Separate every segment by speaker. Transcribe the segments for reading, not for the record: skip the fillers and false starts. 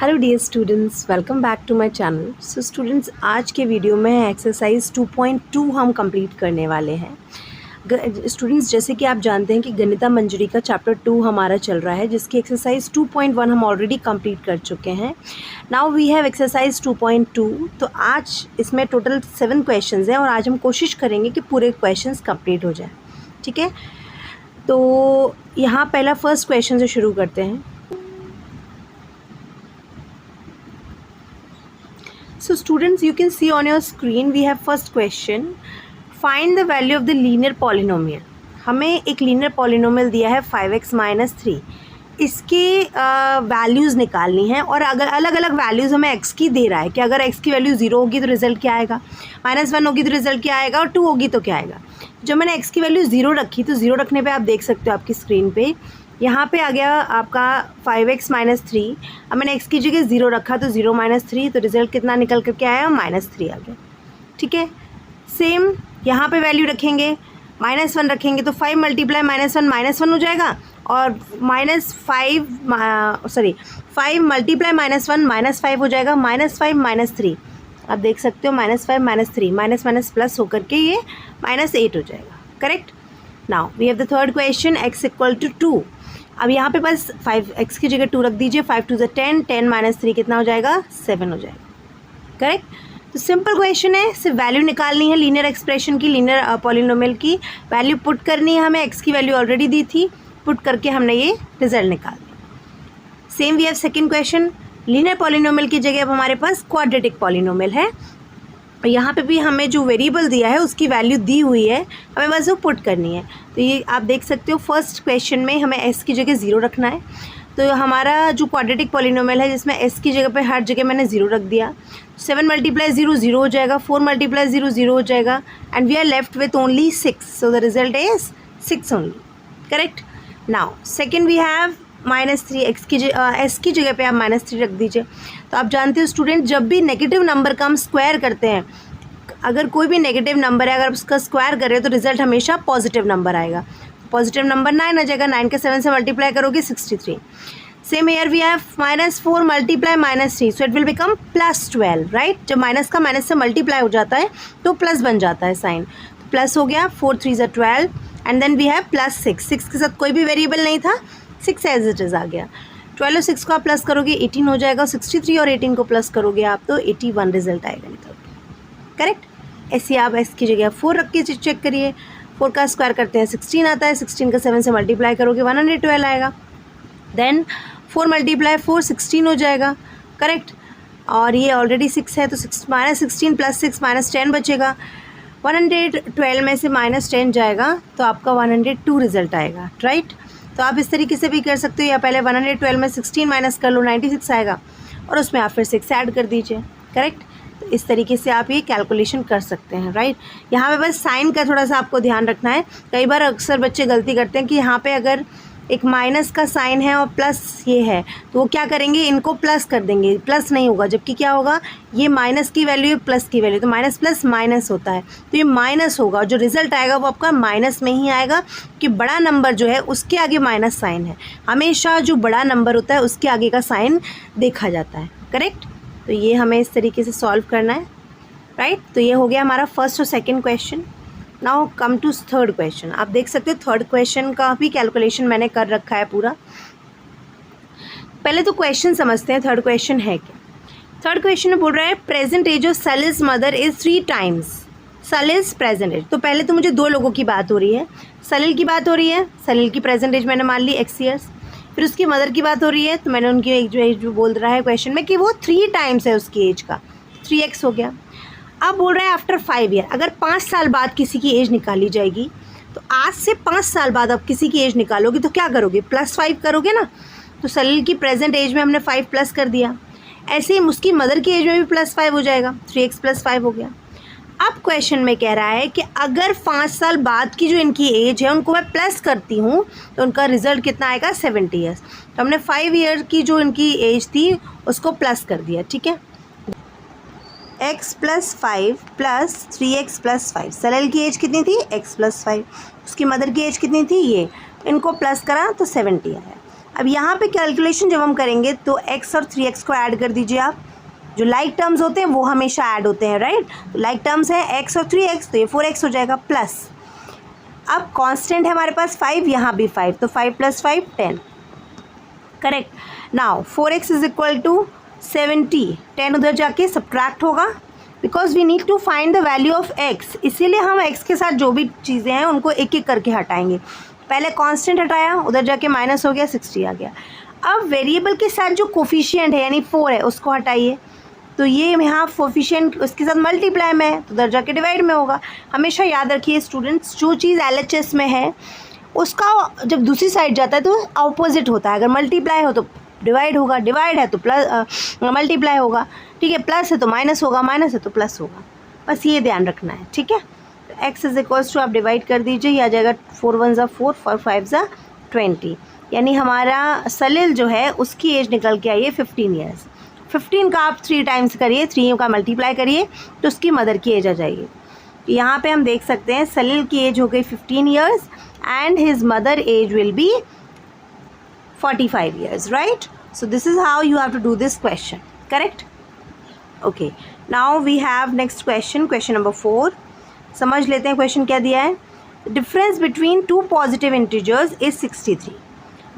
Speaker 1: Hello dear students, welcome back to my channel. So students, आज के video में exercise 2.2 हम कंप्लीट करने वाले हैं। स्टूडेंट्स, जैसे कि आप जानते हैं कि गणिता मंजरी का चैप्टर 2 हमारा चल रहा है, जिसकी एक्सरसाइज 2.1 हम ऑलरेडी कंप्लीट कर चुके हैं। Now we have exercise 2.2। तो आज इसमें टोटल 7 क्वेश्चंस हैं और आज हम कोशिश करेंगे कि पूरे क्वेश्चंस कंप्लीट हो जाए। ठीक है, तो यहाँ पहला फर्स्ट क्वेश्चन से शुरू करते हैं। So students, you can see on your screen we have first question. Find the value of the linear polynomial. हमें एक linear polynomial दिया है 5x - 3। इसके वैल्यूज़ निकालनी है और अगर अलग अलग वैल्यूज़ हमें x की दे रहा है कि अगर x की वैल्यू 0 होगी तो रिज़ल्ट क्या आएगा, -1 होगी तो रिज़ल्ट क्या आएगा और 2 होगी तो क्या आएगा। जब मैंने x की वैल्यू 0 रखी तो 0 रखने पे आप देख सकते हो आपकी स्क्रीन पे यहाँ पे आ गया आपका 5x - 3। अब मैंने x की जगह 0 रखा तो 0 - 3, तो रिज़ल्ट कितना निकल करके आया, -3 आ गया। ठीक है, सेम यहाँ पे वैल्यू रखेंगे, -1 रखेंगे तो 5 × -1 -1 हो जाएगा और -5 × -1 -5 हो जाएगा, -5 - 3। आप देख सकते हो -5 - 3 माइनस प्लस होकर के ये -8 हो जाएगा। Correct. Now we have the third question, x = 2। अब यहाँ पे बस 5x की जगह 2 रख दीजिए, 5 × 2 = 10, 10 - 3 कितना हो जाएगा, 7 हो जाएगा। करेक्ट। तो सिंपल क्वेश्चन है, सिर्फ वैल्यू निकालनी है लीनियर एक्सप्रेशन की, लीनियर पॉलिनोमियल की वैल्यू पुट करनी है हमें। x की वैल्यू ऑलरेडी दी थी, पुट करके हमने ये रिजल्ट निकाल दिया। Same we have second question, linear polynomial की जगह अब हमारे पास क्वाड्रेटिक पॉलिनोमियल है। यहाँ पे भी हमें जो वेरिएबल दिया है उसकी वैल्यू दी हुई है, हमें बस वो पुट करनी है। तो ये आप देख सकते हो फर्स्ट क्वेश्चन में हमें s की जगह 0 रखना है। तो हमारा जो क्वाड्रेटिक पॉलिनोमियल है जिसमें s की जगह पे हर जगह मैंने 0 रख दिया, 7 × 0 0 हो जाएगा, 4 × 0 0 हो जाएगा and we are left with only 6। So the result is 6 only. Correct. Now second we have -3। s की जगह पे आप -3 रख दीजिए। तो आप जानते हो स्टूडेंट, जब भी नेगेटिव नंबर का हम स्क्वायर करते हैं, अगर कोई भी नेगेटिव नंबर है अगर उसका स्क्वायर कर रहे हो तो रिजल्ट हमेशा पॉजिटिव नंबर आएगा। पॉजिटिव नंबर 9 आ जाएगा, 9 के 7 से मल्टीप्लाई करोगे 63। Same here we have -4 × -3, so it will become +12, right. जब माइनस का माइनस से मल्टीप्लाई हो जाता है तो प्लस बन जाता है साइन, तो प्लस हो गया, 4 × 3 = 12 एंड देन वी हैव +6। 6 के साथ कोई भी वेरिएबल नहीं था, 6 एज इट इज़ आ गया। 12 और 6 को आप प्लस करोगे 18 हो जाएगा, 63 और 18 को प्लस करोगे आप तो 81 रिजल्ट आएगा निकल के। करेक्ट। ऐसे आप s की जगह 4 रख के चेक करिए, 4 का स्क्वायर करते हैं 16 आता है, 16 का 7 से मल्टीप्लाई करोगे 112 आएगा। देन 4 × 4 16 हो जाएगा। करेक्ट। और ये ऑलरेडी 6 है तो -16 + 6 -10 बचेगा। 112 में से -10 जाएगा तो आपका 102 रिजल्ट आएगा, राइट। तो आप इस तरीके से भी कर सकते हो, या पहले 112 में 16 माइनस कर लो, 96 आएगा और उसमें आप फिर 6 ऐड कर दीजिए। करेक्ट। तो इस तरीके से आप ये कैलकुलेशन कर सकते हैं, राइट। यहाँ पे बस साइन का थोड़ा सा आपको ध्यान रखना है। कई बार अक्सर बच्चे गलती करते हैं कि यहाँ पे अगर एक माइनस का साइन है और प्लस ये है तो वो क्या करेंगे, इनको प्लस कर देंगे, प्लस नहीं होगा, जबकि क्या होगा, ये माइनस की वैल्यू है प्लस की वैल्यू, तो माइनस प्लस माइनस होता है, तो ये माइनस होगा, जो रिजल्ट आएगा वो आपका माइनस में ही आएगा कि बड़ा नंबर जो है उसके आगे माइनस साइन है। हमेशा जो बड़ा नंबर होता है उसके आगे का साइन देखा जाता है। करेक्ट। तो ये हमें इस तरीके से सॉल्व करना है, राइट। तो ये हो गया हमारा फर्स्ट और second question. Now come to third question. आप देख सकते हो थर्ड क्वेश्चन का भी कैलकुलेशन मैंने कर रखा है पूरा। पहले तो क्वेश्चन समझते हैं, थर्ड क्वेश्चन है क्या। थर्ड क्वेश्चन में बोल रहा है present age of Salil's mother is 3 times Salil's present age. तो पहले तो मुझे 2 लोगों की बात हो रही है, सलिल की बात हो रही है, सलिल की प्रेजेंट एज मैंने मान ली x ईयर्स। फिर उसकी मदर की बात हो रही है तो मैंने उनकी एज जो बोल रहा है क्वेश्चन में कि वो 3 टाइम्स है उसकी एज का, 3x हो गया। अब बोल रहा है आफ्टर 5 ईयर, अगर 5 साल बाद किसी की एज निकाली जाएगी तो आज से 5 साल बाद आप किसी की एज निकालोगे तो क्या करोगे, +5 करोगे ना। तो सलील की प्रेजेंट एज में हमने 5 प्लस कर दिया, ऐसे ही उसकी मदर की एज में भी +5 हो जाएगा, 3x + 5 हो गया। अब क्वेश्चन में कह रहा है कि अगर 5 साल बाद की जो इनकी एज है उनको मैं प्लस करती हूँ तो उनका रिजल्ट कितना आएगा, 70 ईयर्स। तो हमने 5 ईयर की जो इनकी एज थी उसको प्लस कर दिया। ठीक है, x + 5 + 3x + 5। सलील की एज कितनी थी, x + 5। उसकी मदर की एज कितनी थी, ये, इनको प्लस करा तो 70 आया। अब यहाँ पे कैलकुलेशन जब हम करेंगे तो x और 3x को ऐड कर दीजिए आप। जो लाइक टर्म्स होते हैं वो हमेशा ऐड होते हैं, राइट। तो लाइक टर्म्स है x और 3x, तो ये 4x हो जाएगा प्लस। अब कांस्टेंट है हमारे पास 5, यहाँ भी 5, तो 5 + 5 10, correct. Now 4x is equal to 70, 10 उधर जाके सब्ट्रैक्ट होगा because we need to find the value of x, इसीलिए हम x के साथ जो भी चीज़ें हैं उनको एक एक करके हटाएंगे। पहले कांस्टेंट हटाया, उधर जाके माइनस हो गया, 60 आ गया। अब वेरिएबल के साथ जो कोफिशिएंट है यानी 4 है उसको हटाइए, तो ये यहाँ कोफिशिएंट उसके साथ मल्टीप्लाई में है तो उधर जाके डिवाइड में होगा। हमेशा याद रखिए स्टूडेंट्स, जो चीज़ LHS में है उसका जब दूसरी साइड जाता है तो अपोजिट होता है। अगर मल्टीप्लाई हो तो डिवाइड होगा, डिवाइड है तो प्लस मल्टीप्लाई होगा, ठीक है। प्लस है तो माइनस होगा, माइनस है तो प्लस होगा, बस ये ध्यान रखना है, ठीक है। तो x इज इक्वल्स टू आप डिवाइड कर दीजिए, ये आ जाएगा 4 × 1 = 4, 4 × 5 = 20, यानी हमारा सलील जो है उसकी एज निकल के आई है 15 ईयर्स। 15 का आप 3 टाइम्स करिए, 3 का मल्टीप्लाई करिए तो उसकी मदर की एज आ जाएगी। यहाँ पे हम देख सकते हैं सलील की एज हो गई 15 years and his mother age will be 45 years, right? So this is how you have to do this question, correct? Okay, now we have next question, question number 4. समझ लेते हैं क्वेश्चन क्या दिया है। Difference between 2 positive integers is 63।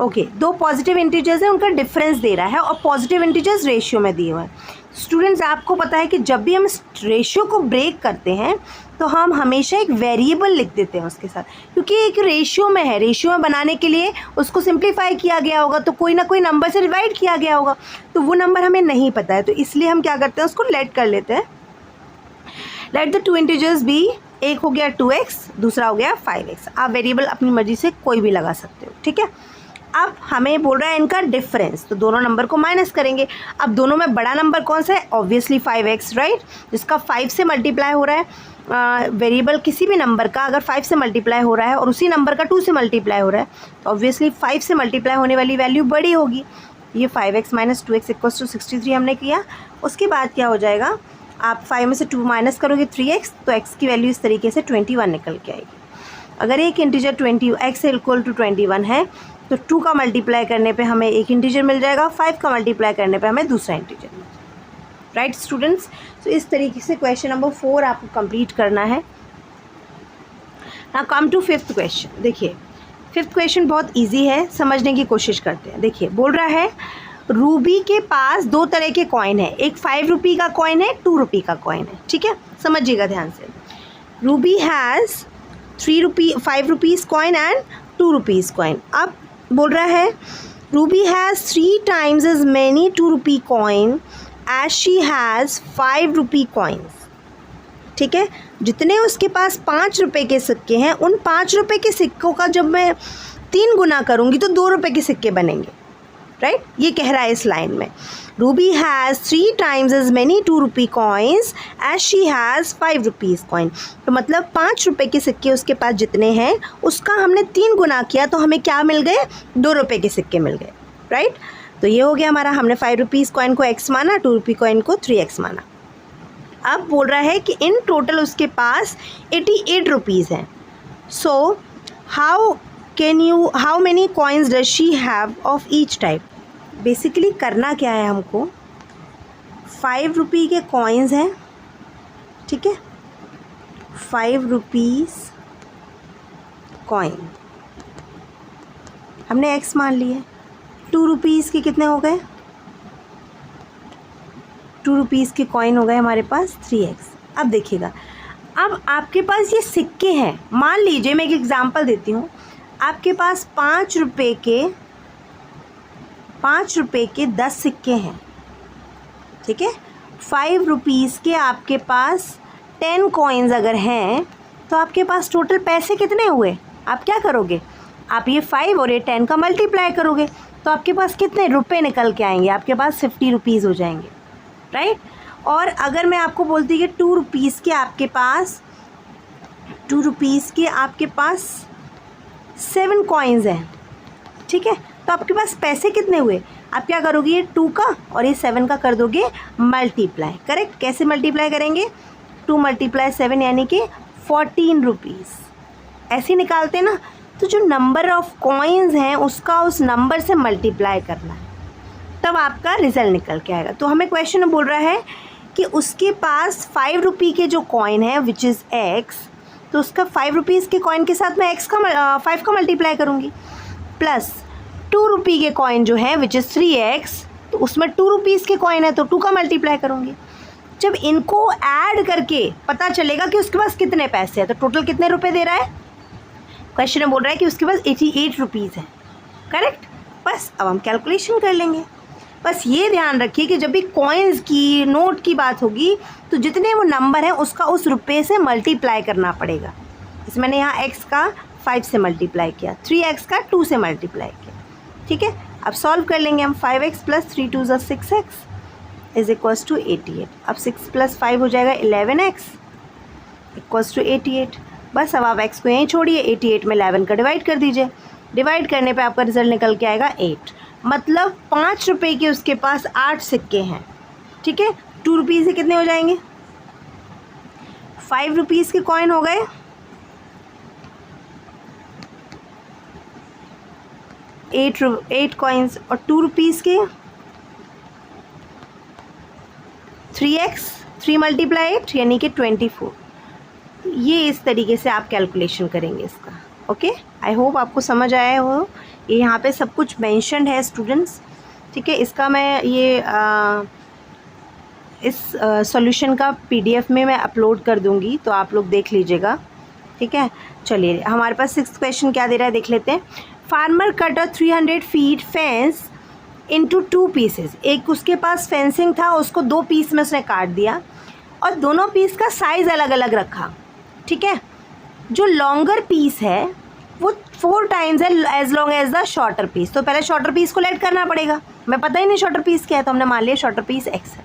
Speaker 1: Okay, 2 positive integers हैं, उनका difference दे रहा है और पॉजिटिव इंटीजर्स रेशियो में दिए हुए हैं। स्टूडेंट्स, आपको पता है कि जब भी हम इस रेशियो को ब्रेक करते हैं तो हम हमेशा एक वेरिएबल लिख देते हैं उसके साथ, क्योंकि एक रेशियो में है। रेशियो में बनाने के लिए उसको सिंप्लीफाई किया गया होगा तो कोई ना कोई नंबर से डिवाइड किया गया होगा, तो वो नंबर हमें नहीं पता है, तो इसलिए हम क्या करते हैं उसको लेट कर लेते हैं। लेट द 2 इंटीजर्स बी, एक हो गया 2x, दूसरा हो गया 5x। आप वेरिएबल अपनी मर्जी से कोई भी लगा सकते हो, ठीक है। अब हमें बोल रहा है इनका डिफरेंस, तो दोनों नंबर को माइनस करेंगे। अब दोनों में बड़ा नंबर कौन सा है? ऑब्वियसली 5x, राइट, जिसका 5 से मल्टीप्लाई हो रहा है। वेरिएबल किसी भी नंबर का अगर 5 से मल्टीप्लाई हो रहा है और उसी नंबर का 2 से मल्टीप्लाई हो रहा है तो ऑब्वियसली 5 से मल्टीप्लाई होने वाली वैल्यू बड़ी होगी। ये 5x - 2x = 63 हमने किया। उसके बाद क्या हो जाएगा, आप 5 में से 2 माइनस करोगे 3x, तो x की वैल्यू इस तरीके से 21 निकल के आएगी। अगर एक इंटीजर 20x इक्वल टू 21 है तो 2 का मल्टीप्लाई करने पे हमें एक इंटीजर मिल जाएगा, 5 का मल्टीप्लाई करने पे हमें दूसरा इंटीजर मिल जाएगा, राइट स्टूडेंट्स। तो इस तरीके से क्वेश्चन नंबर 4 आपको कंप्लीट करना है। Now come to 5th question. देखिए 5th क्वेश्चन बहुत इजी है, समझने की कोशिश करते हैं। देखिए बोल रहा है रूबी के पास 2 तरह के कॉइन है, एक 5 रुपये का कॉइन है, 2 रुपये का कॉइन है, ठीक है, समझिएगा ध्यान से। Ruby has 5 rupees coin and 2 rupees coin. अब बोल रहा है Ruby has 3 times as many 2 rupee coin as she has 5 rupee coins, ठीक है। जितने उसके पास 5 रुपये के सिक्के हैं, उन 5 रुपये के सिक्कों का जब मैं 3 गुना करूँगी तो 2 रुपये के सिक्के बनेंगे, राइट। ये कह रहा है इस लाइन में Ruby has 3 times as many 2 rupee coins as she has 5 rupees coin। तो मतलब 5 रुपये के सिक्के उसके पास जितने हैं उसका हमने 3 गुना किया तो हमें क्या मिल गए? 2 रुपये के सिक्के मिल गए, राइट। तो ये हो गया हमारा, हमने 5 रुपीज़ कॉइन को x माना, 2 रुपये कॉइन को 3x माना। अब बोल रहा है कि इन टोटल उसके पास 88 रुपीज़ हैं। So how many coins does she have of each type. Basically करना क्या है हमको, 5 रुपये के कॉइन्स हैं, ठीक है, 5 रुपीज़ कॉइन हमने x मान लिए। 2 रुपीज़ के कितने हो गए? 2 रुपीज़ के कॉइन हो गए हमारे पास 3x। अब देखिएगा, अब आपके पास ये सिक्के हैं, मान लीजिए मैं एक एग्जांपल देती हूँ, आपके पास 5 रुपये के 10 सिक्के हैं, ठीक है। 5 रुपीज़ के आपके पास 10 कॉइन्स अगर हैं तो आपके पास टोटल पैसे कितने हुए? आप क्या करोगे, आप ये 5 और ये 10 का मल्टीप्लाई करोगे तो आपके पास कितने रुपए निकल के आएंगे? आपके पास 50 रुपीज़ हो जाएंगे, राइट। और अगर मैं आपको बोलती कि 2 रुपीज़ के आपके पास 7 कॉइन्स हैं, ठीक है, तो आपके पास पैसे कितने हुए? आप क्या करोगे, ये 2 का और ये 7 का कर दोगे मल्टीप्लाई, करेक्ट। कैसे मल्टीप्लाई करेंगे? 2 × 7 यानी कि 14 रुपीज़, ऐसे निकालते ना। तो जो नंबर ऑफ कॉइन्स हैं उसका उस नंबर से मल्टीप्लाई करना है, तब आपका रिजल्ट निकल के आएगा। तो हमें क्वेश्चन में बोल रहा है कि उसके पास 5 रुपये के जो कॉइन है विच इज़ एक्स, तो उसका 5 रुपीज़ के कॉइन के साथ मैं एक्स का 5 का मल्टीप्लाई करूँगी, प्लस 2 रुपये के कॉइन जो है विच इज़ 3x, तो उसमें 2 रुपीज़ के कॉइन है तो 2 का मल्टीप्लाई करूँगी। जब इनको ऐड करके पता चलेगा कि उसके पास कितने पैसे हैं, तो टोटल कितने रुपए दे रहा है, क्वेश्चन में बोल रहा है कि उसके पास 88 रुपीज़ है, करेक्ट। बस अब हम कैलकुलेशन कर लेंगे। बस ये ध्यान रखिए कि जब भी कॉइन्स की, नोट की बात होगी तो जितने वो नंबर हैं उसका उस रुपये से मल्टीप्लाई करना पड़ेगा। इस मैंने यहाँ x का 5 से मल्टीप्लाई किया, 3x का 2 से मल्टीप्लाई किया, ठीक है। अब सॉल्व कर लेंगे हम। 5x plus 3 2 = 6x is equals to 88। अब 6 + 5 हो जाएगा 11x इक्वल्स टू 88। बस अब आप x को यहीं छोड़िए, 88 में 11 का डिवाइड कर दीजिए, डिवाइड करने पे आपका रिजल्ट निकल के आएगा 8। मतलब 5 रुपये के उसके पास 8 सिक्के हैं, ठीक है। 2 रुपीज़ से कितने हो जाएंगे, 5 रुपीज़ के कॉइन हो गए, 8 कॉइन्स, और 2 रुपीज़ के 3x, 3 × 8 यानी कि 24। ये इस तरीके से आप कैलकुलेशन करेंगे इसका। ओके, आई होप आपको समझ आया हो। ये यहाँ पे सब कुछ मेंशन्ड है स्टूडेंट्स, ठीक है। इसका मैं ये इस सॉल्यूशन का PDF में मैं अपलोड कर दूँगी, तो आप लोग देख लीजिएगा, ठीक है। चलिए हमारे पास 6th क्वेश्चन क्या दे रहा है देख लेते हैं। फार्मर कट अ 300 फीट फेंस इनटू 2 पीसेस। एक उसके पास फेंसिंग था, उसको 2 पीस में उसने काट दिया और दोनों पीस का साइज़ अलग अलग रखा, ठीक है। जो लॉन्गर पीस है वो 4 टाइम्स है as long as the shorter piece. तो पहले शॉर्टर पीस को लेट करना पड़ेगा, हमें पता ही नहीं शॉर्टर पीस क्या है, तो हमने मान लिया शॉर्टर पीस x है।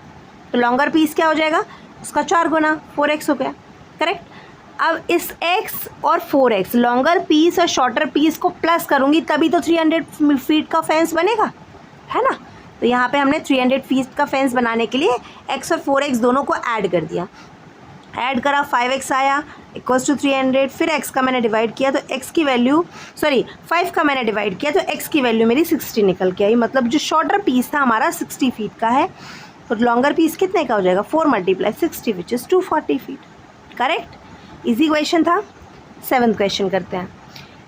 Speaker 1: तो लॉन्गर पीस क्या हो जाएगा, उसका 4 गुना 4x हो गया, करेक्ट। अब इस x और 4x लॉन्गर पीस और शॉर्टर पीस को प्लस करूँगी तभी तो 300 फीट का फेंस बनेगा, है ना। तो यहाँ पे हमने 300 फीट का फेंस बनाने के लिए x और 4x दोनों को ऐड कर दिया, ऐड करा 5x आया इक्वल्स टू 300। फिर x का मैंने डिवाइड किया तो x की वैल्यू 5 का मैंने डिवाइड किया तो x की वैल्यू मेरी 60 निकल के आई। मतलब जो शॉर्टर पीस था हमारा 60 फीट का है, तो लॉन्गर पीस कितने का हो जाएगा, 4 × 60 which is 240 feet, correct. Easy question था। 7th क्वेश्चन करते हैं।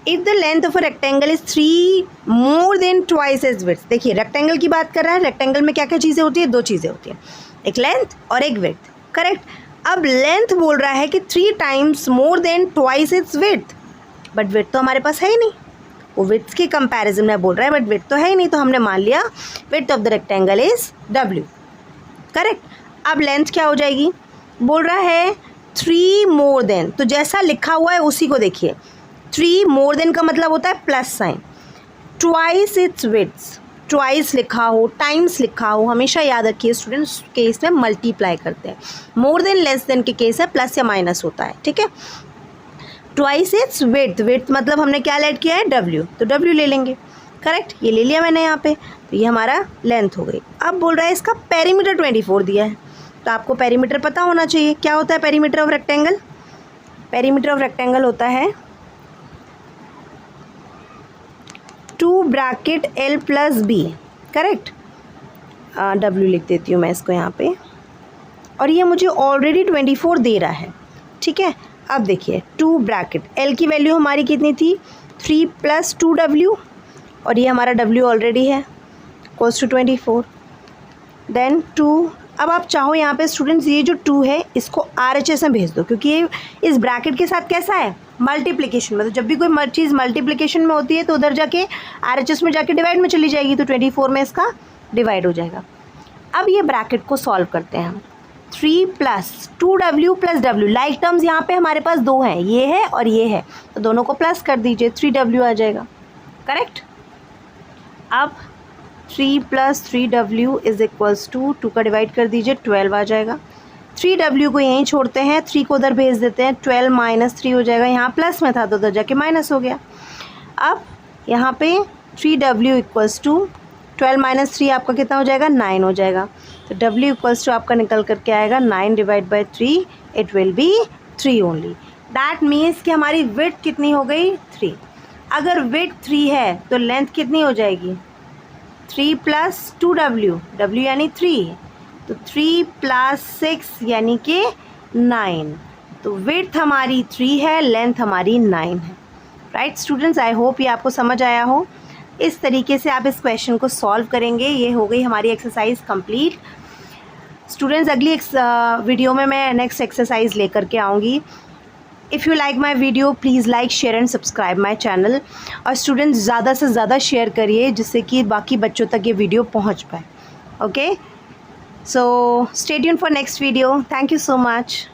Speaker 1: If the length of a rectangle is 3 more than twice as width. देखिए रेक्टेंगल की बात कर रहा है, रेक्टेंगल में क्या क्या चीज़ें होती है, 2 चीज़ें होती हैं, एक लेंथ और एक विड्थ, करेक्ट। अब लेंथ बोल रहा है कि 3 times more than twice its width, but width तो हमारे पास है ही नहीं, वो विड्थ के कंपैरिजन में बोल रहा है, बट विड्थ तो है ही नहीं, तो हमने मान लिया width of the rectangle is w, correct. अब लेंथ क्या हो जाएगी, बोल रहा है 3 मोर देन, तो जैसा लिखा हुआ है उसी को देखिए, 3 मोर देन का मतलब होता है plus sign, twice its width, twice लिखा हो, टाइम्स लिखा हो, हमेशा याद रखिए स्टूडेंट्स केस में मल्टीप्लाई करते हैं, मोर देन लेस देन के केस है प्लस या माइनस होता है, ठीक है। ट्वाइस इट्स विड्थ, विड्थ मतलब हमने क्या ऐड किया है, w, तो w ले लेंगे, करेक्ट। ये ले लिया मैंने यहाँ पे, तो ये हमारा लेंथ हो गई। अब बोल रहा है इसका पेरीमीटर 24 दिया है, तो आपको पेरीमीटर पता होना चाहिए। क्या होता है perimeter of rectangle, perimeter of rectangle होता है 2 bracket L + B, correct. W लिख देती हूँ मैं इसको यहाँ पे, और ये मुझे ऑलरेडी 24 दे रहा है, ठीक है। अब देखिए 2 ब्रैकेट L की वैल्यू हमारी कितनी थी, 3 + 2w, और ये हमारा w ऑलरेडी है इक्वल्स टू 24, देन 2। अब आप चाहो यहाँ पे स्टूडेंट्स ये जो 2 है इसको RHS में भेज दो, क्योंकि ये इस ब्रैकेट के साथ कैसा है, मल्टीप्लिकेशन में। तो जब भी कोई चीज़ मल्टीप्लिकेशन में होती है तो उधर जाके RHS में जाके डिवाइड में चली जाएगी, तो 24 में इसका डिवाइड हो जाएगा। अब ये ब्रैकेट को सॉल्व करते हैं हम, 3 + 2w + w, लाइक टर्म्स यहाँ पे हमारे पास 2 हैं, ये है और ये है, तो दोनों को प्लस कर दीजिए, 3w आ जाएगा, करेक्ट। अब 3 + 3w इज इक्वल्स टू 2 का डिवाइड कर दीजिए, 12 आ जाएगा। 3w को यहीं छोड़ते हैं, 3 को उधर भेज देते हैं, 12 - 3 हो जाएगा, यहाँ प्लस में था तो उधर जाके माइनस हो गया। अब यहाँ पे 3w इक्वल्स टू 12 - 3 आपका कितना हो जाएगा, 9 हो जाएगा। तो w इक्वल्स टू आपका निकल करके आएगा 9 / 3, it will be 3 only. That means कि हमारी विड्थ कितनी हो गई, 3। अगर विड्थ 3 है तो लेंथ कितनी हो जाएगी? 3 + 2w, w यानी 3, तो 3 + 6 यानी कि 9। तो विड्थ हमारी 3 है, लेंथ हमारी 9 है। राइट स्टूडेंट्स, आई होप ये आपको समझ आया हो। इस तरीके से आप इस क्वेश्चन को सॉल्व करेंगे। ये हो गई हमारी एक्सरसाइज कंप्लीट। स्टूडेंट्स, अगली वीडियो में मैं नेक्स्ट एक्सरसाइज लेकर के आऊँगी। If you like my video please like, share and subscribe my channel. और स्टूडेंट्स ज़्यादा से ज़्यादा शेयर करिए जिससे कि बाकी बच्चों तक ये वीडियो पहुँच पाए। Okay, so stay tuned for next video. Thank you so much.